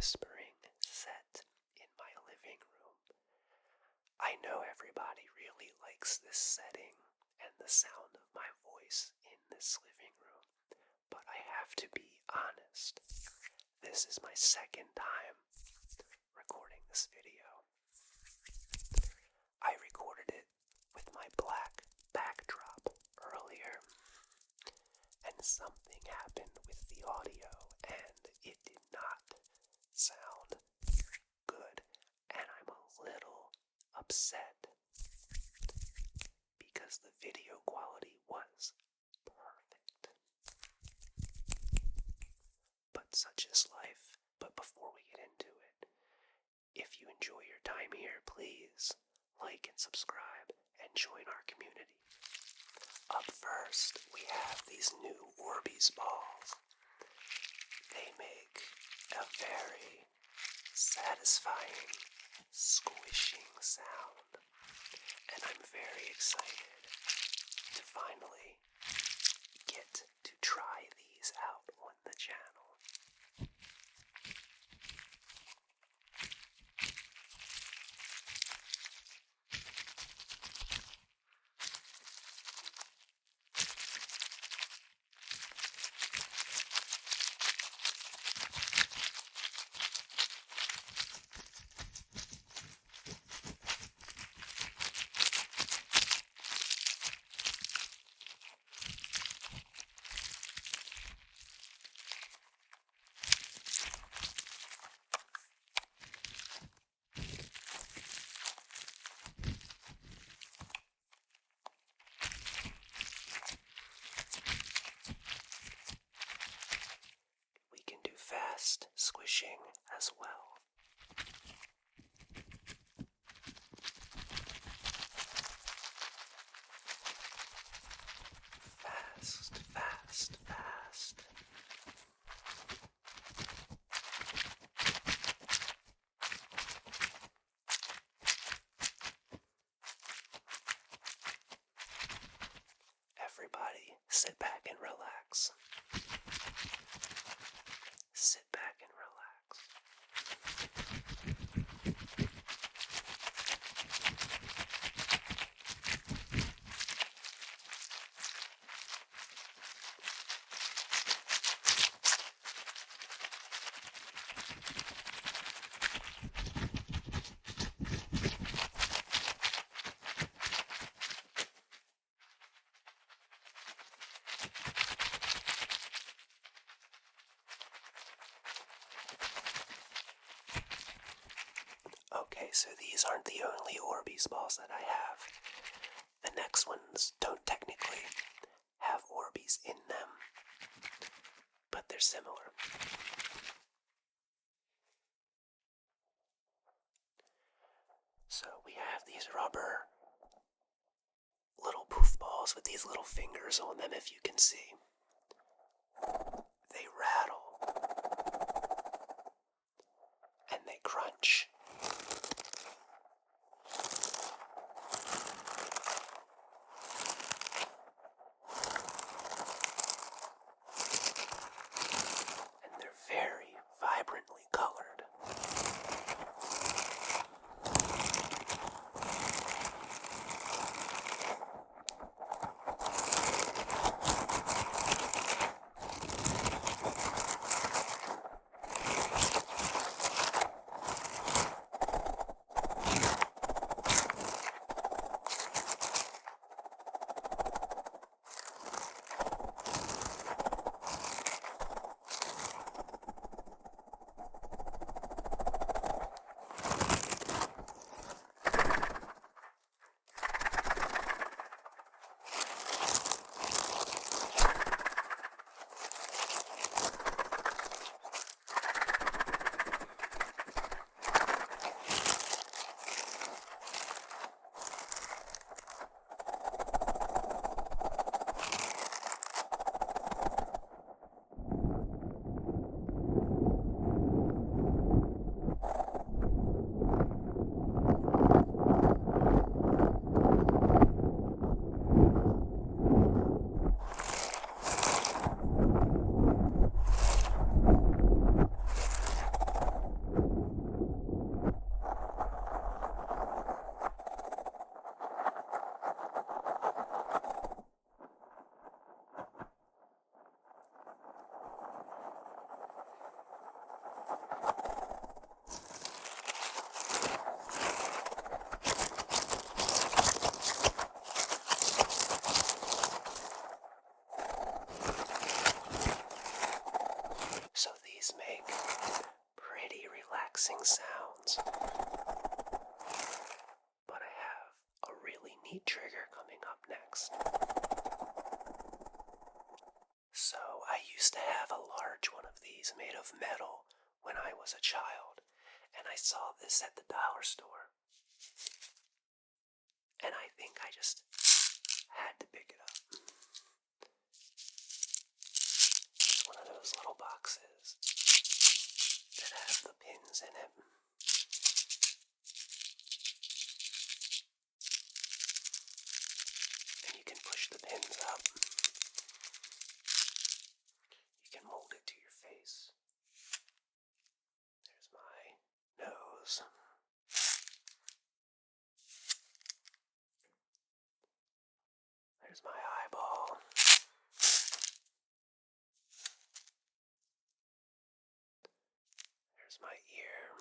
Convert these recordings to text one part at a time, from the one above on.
whispering set in my living room. I know everybody really likes this setting and the sound of my voice in this living room, but I have to be honest. This is my second time recording this video. I recorded it with my black backdrop earlier, and something happened with the audio and it did not sound good, and I'm a little upset because the video quality was perfect. But such is life. But before we get into it, if you enjoy your time here, please like and subscribe and join our community. Up first, we have these new Orbeez Balls. They make a very satisfying, squishing sound, and I'm very excited to finally get to try these out on the channel. Fast squishing as well. Fast, fast, fast. Everybody, sit back and relax. Sit back and relax. Okay, so these aren't the only Orbeez Balls that I have. The next ones don't technically have Orbeez in them, but they're similar. So we have these rubber little poof balls with these little fingers on them, if you can see. They rattle and they crunch. Very vibrantly colored. used to have a large one of these made of metal when I was a child, and I saw this at the dollar store. And I think I just had to pick it up. It's one of those little boxes that have the pins in it. And you can push the pins up. You can mold it to your face. There's my nose. There's my eyeball. There's my ear.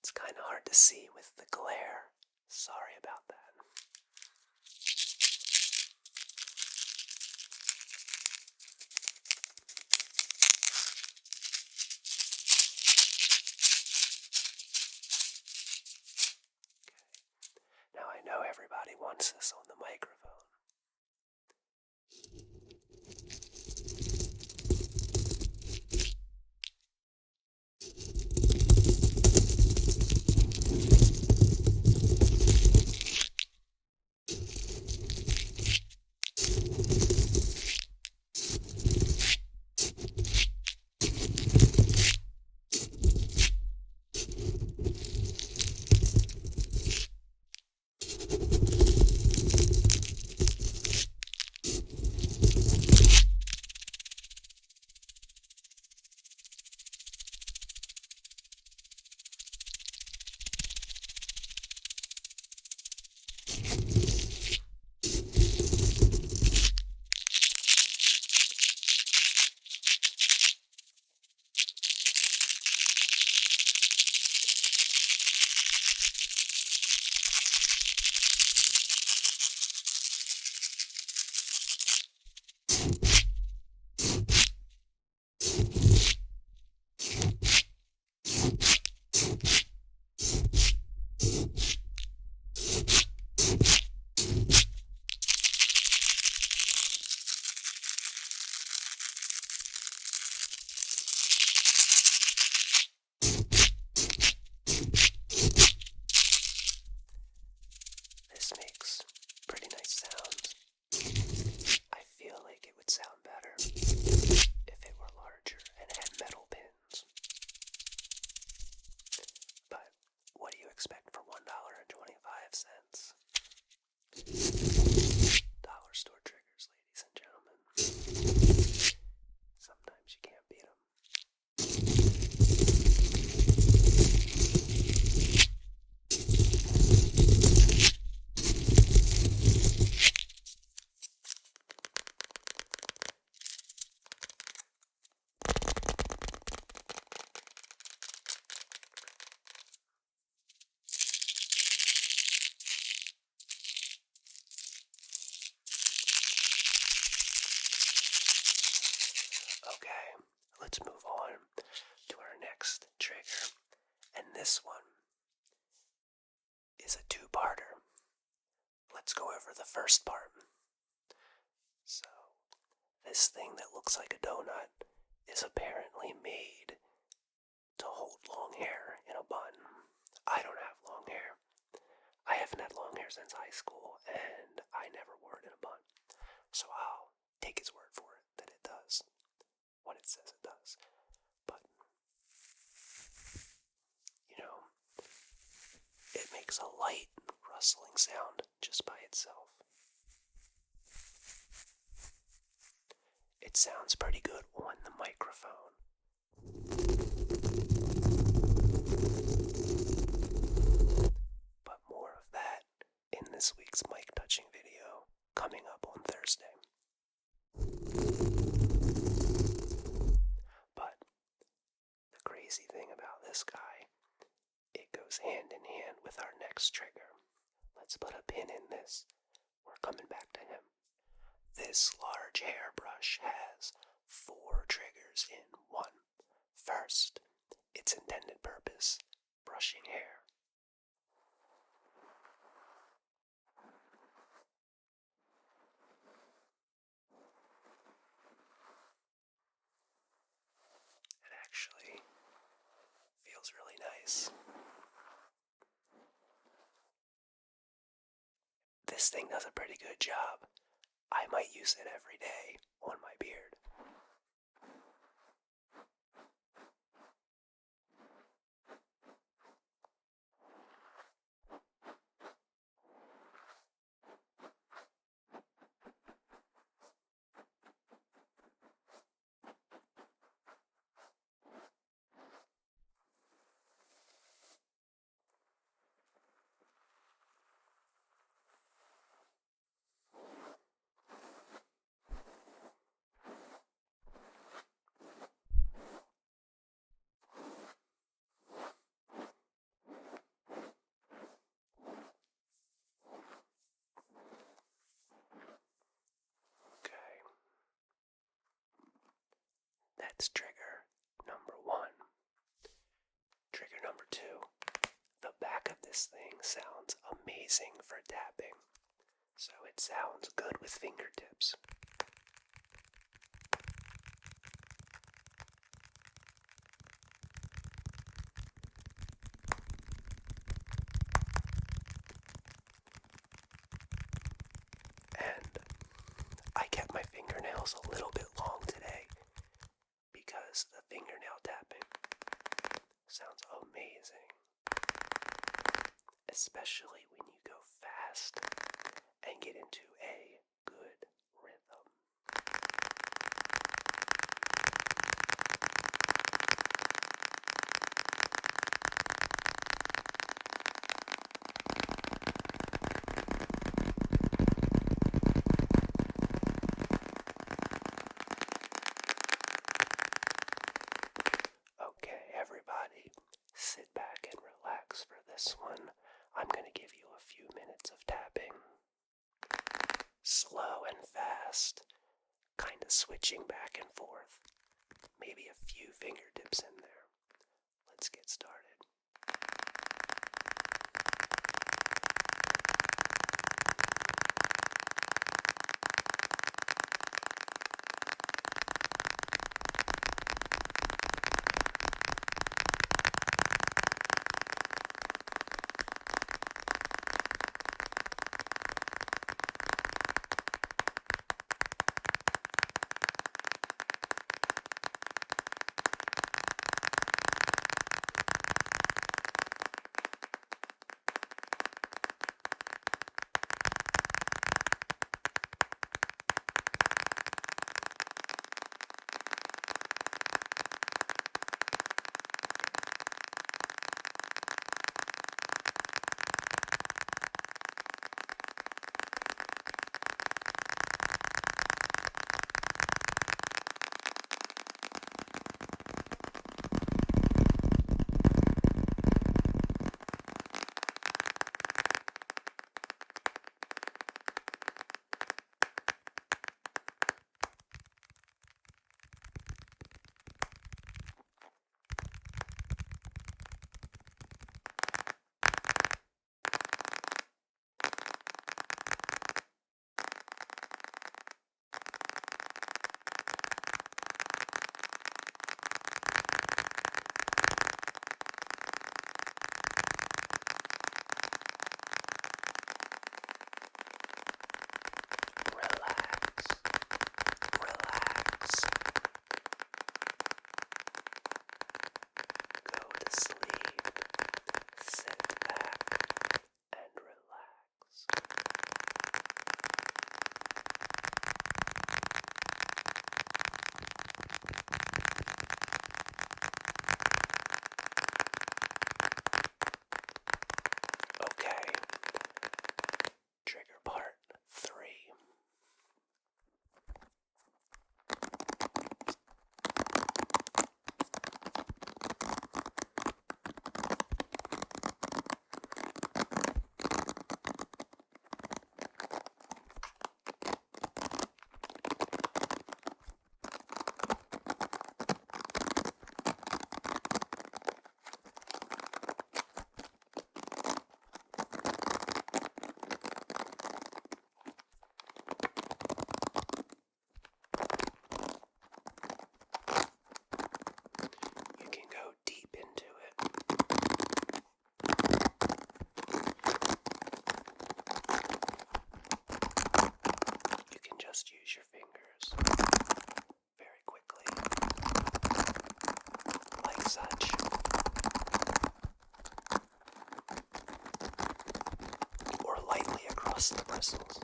It's kind of hard to see with the glare. Sorry about that. Now I know everybody wants this on the microphone. This makes pretty nice sounds. I feel like it would sound better if it were larger and had metal pins. But what do you expect for $1.25? Dollar store triggers, ladies and gentlemen. Sometimes you can't beat them. Okay, let's move on to our next trigger, and this one is a two-parter. Let's go over the first part. So, this thing that looks like a donut is apparently made to hold long hair in a bun. I don't have long hair. I haven't had long hair since high school, and I never wore it in a bun. So I'll take his word for it that it does what it says it does. But, you know, it makes a light rustling sound just by itself. It sounds pretty good on the microphone. But more of that in this week's mic touching video coming up on Thursday. But the crazy thing about this guy, it goes hand in hand with our next trigger. Let's put a pin in this. We're coming back to him. This large hairbrush has 4 triggers in one. First, its intended purpose, brushing hair. actually feels really nice. This thing does a pretty good job. I might use it every day on my beard. Okay. That's trigger number 1. Trigger number 2. The back of this thing sounds amazing for tapping. So it sounds good with fingertips. And I kept my fingernails a little bit long today because the fingernail tapping sounds amazing. Especially when you go fast and get into a good rhythm. Okay, everybody, sit back and relax for this one. I'm going to give you a few minutes of tapping. Slow and fast, kind of switching back and forth. Maybe a few fingertips in there. Let's get started. across the bristles.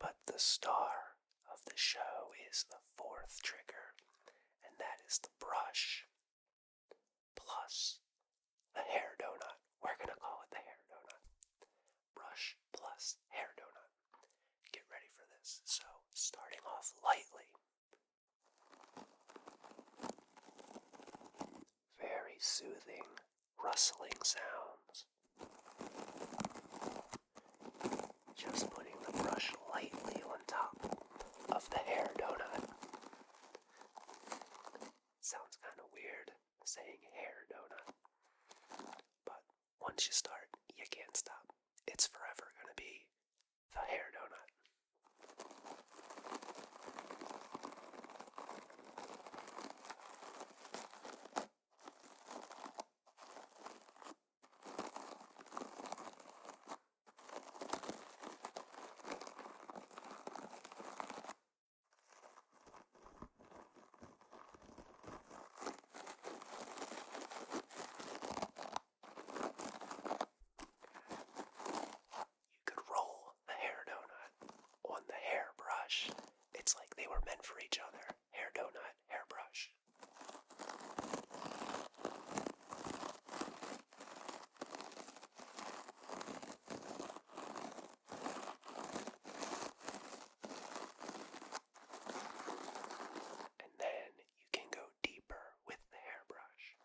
But the star of the show is the fourth trigger, and that is the brush plus the hair donut. We're going to call it the hair donut. Brush plus hair donut. Get ready for this. So, starting off lightly. Very soothing, rustling sounds. Just putting the brush lightly on top of the hair donut. Sounds kind of weird saying hair donut. But once you start, you can't stop. It's forever going to be the hair donut. It's like they were meant for each other. Hair donut, hairbrush. And then you can go deeper with the hairbrush.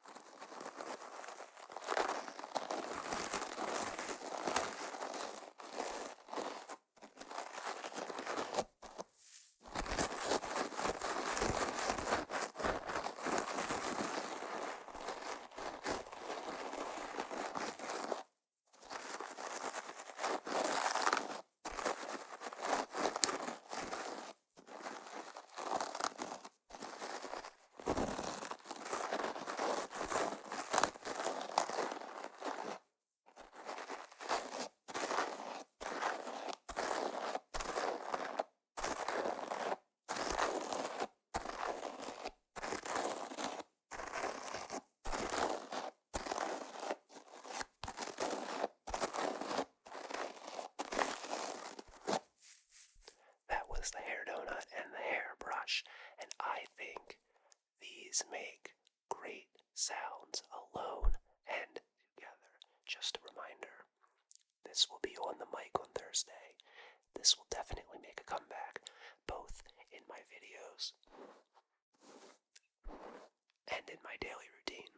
The hair donut and the hairbrush, and I think these make great sounds alone and together. Just a reminder, this will be on the mic on Thursday. This will definitely make a comeback, both in my videos and in my daily routine.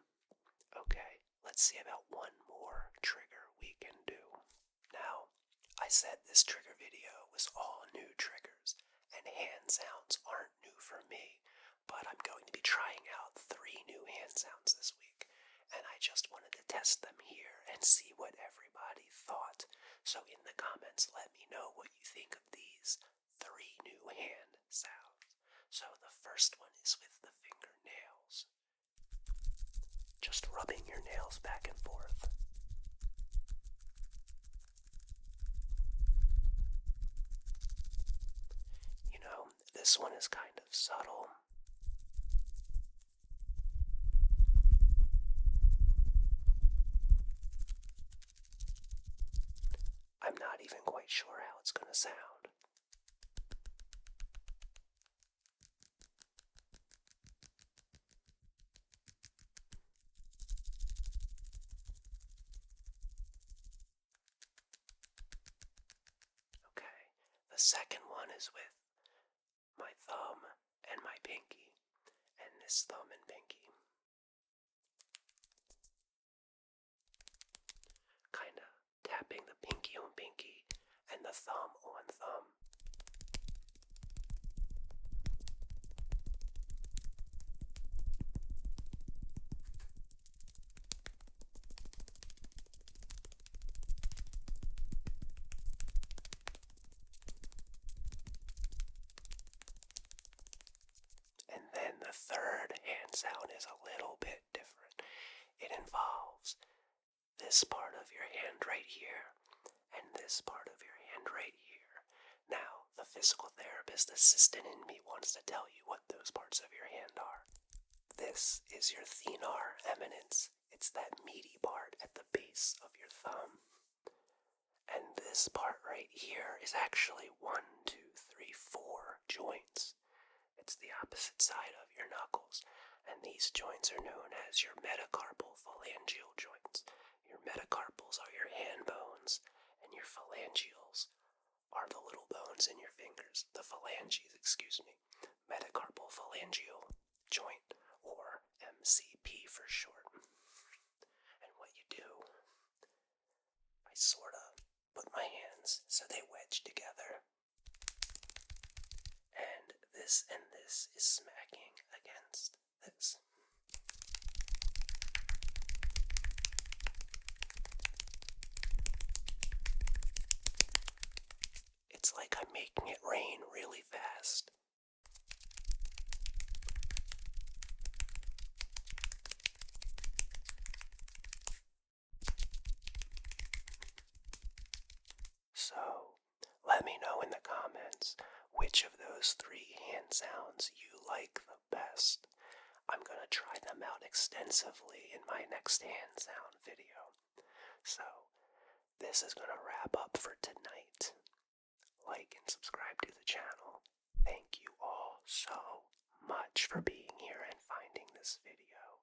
Okay, let's see about one more trigger we can do. Now, I said this trigger video was all new triggers, and hand sounds aren't new for me, but I'm going to be trying out 3 new hand sounds this week, and I just wanted to test them here and see what everybody thought. So in the comments, let me know what you think of these 3 new hand sounds. So the first one is with the fingernails. Just rubbing your nails back and forth. This one is kind of subtle. I'm not even quite sure how it's going to sound. Okay, the second one is with my thumb and my pinky, and this thumb and pinky. Kind of tapping the pinky on pinky and the thumb on thumb. hand sound is a little bit different. It involves this part of your hand right here and this part of your hand right here. Now, the physical therapist assistant in me wants to tell you what those parts of your hand are. This is your thenar eminence. It's that meaty part at the base of your thumb. And this part right here is actually 1, 2, 3, 4 joints. It's the opposite side of your knuckles, and these joints are known as your metacarpal phalangeal joints. Your metacarpals are your hand bones, and your phalangeals are the little bones in your fingers. The phalanges, metacarpal phalangeal joint, or MCP for short. And what you do, I sort of put my hands so they wedge together, and this is smacking against this. It's like I'm making it rain really fast. So, let me know in the comments which of those 3 hand sounds you like the best. I'm gonna try them out extensively in my next hand sound video. So, this is gonna wrap up for tonight. Like and subscribe to the channel. Thank you all so much for being here and finding this video.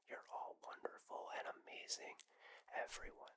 You're all wonderful and amazing. Everyone,